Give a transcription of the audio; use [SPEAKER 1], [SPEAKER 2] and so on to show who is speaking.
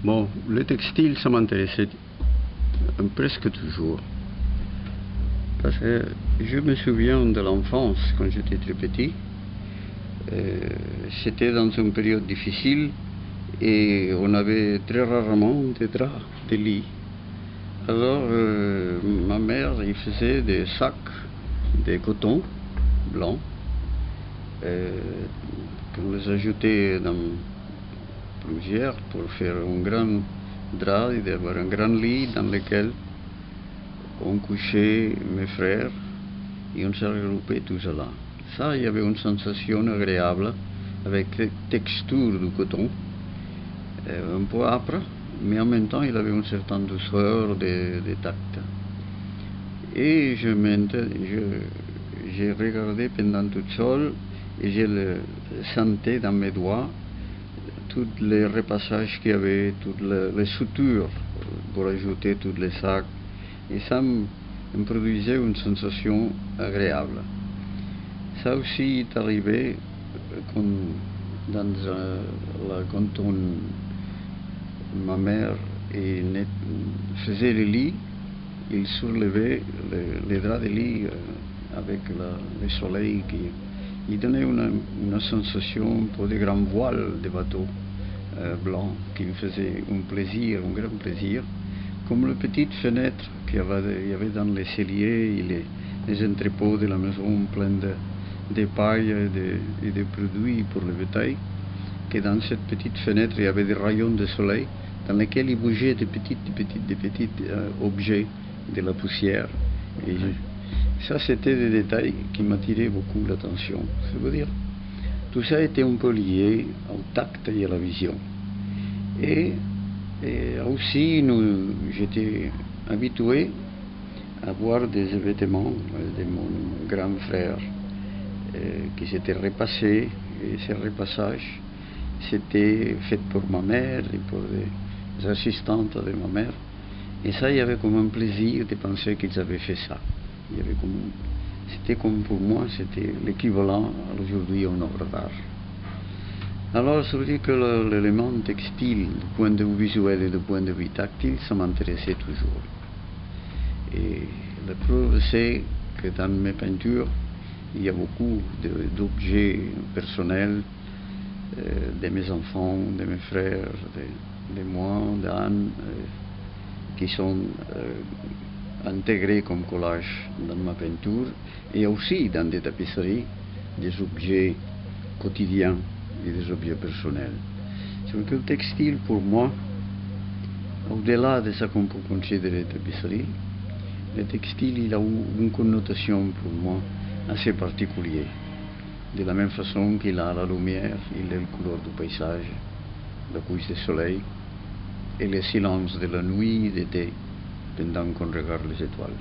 [SPEAKER 1] Bon, le textile, ça m'intéressait presque toujours. Parce que je me souviens de l'enfance, quand j'étais très petit. C'était dans une période difficile et on avait très rarement des draps de lit. Alors, ma mère, il faisait des sacs de coton blanc qu'on les ajoutait dans plusieurs pour faire un grand drap et d'avoir un grand lit dans lequel on couchait mes frères et on se regroupait tout cela. Ça, il y avait une sensation agréable avec la texture du coton, un peu âpre, mais en même temps il avait une certaine douceur de tact. Et j'ai regardé pendant toute seule et je le sentais dans mes doigts tous les repassages qu'il y avait, toutes les sutures pour ajouter tous les sacs. Et ça me produisait une sensation agréable. Ça aussi est arrivé quand ma mère faisait le lit, il soulevait les draps de lit avec le soleil qui donnait une sensation pour des grands voiles de bateau blancs qui me faisaient un plaisir, un grand plaisir, comme les petites fenêtres qu'il y avait dans les celliers et les entrepôts de la maison pleins de paille et de produits pour le bétail, que dans cette petite fenêtre il y avait des rayons de soleil dans lesquels il bougeait des petits objets de la poussière. Et ça, c'était des détails qui m'attiraient beaucoup l'attention. Ça veut dire, tout ça était un peu lié au tact et à la vision. Et aussi, j'étais habitué à voir des vêtements de mon grand frère qui s'étaient repassés, et ces repassages c'était fait pour ma mère et pour les assistantes de ma mère. Et ça, il y avait comme un plaisir de penser qu'ils avaient fait ça. C'était comme pour moi, c'était l'équivalent aujourd'hui en œuvre d'art. Alors, ça veut dire que l'élément textile, du point de vue visuel et du point de vue tactile, ça m'intéressait toujours. Et la preuve, c'est que dans mes peintures, il y a beaucoup d'objets personnels de mes enfants, de mes frères, de moi, d'Anne, qui sont intégrés comme collage dans ma peinture, et aussi dans des tapisseries, des objets quotidiens et des objets personnels. C'est que le textile, pour moi, au-delà de ce qu'on peut considérer tapisserie, le textile il a une connotation pour moi assez particulière. De la même façon qu'il a la lumière, il a la couleur du paysage, la couche du soleil et le silence de la nuit d'été pendant qu'on regarde les étoiles.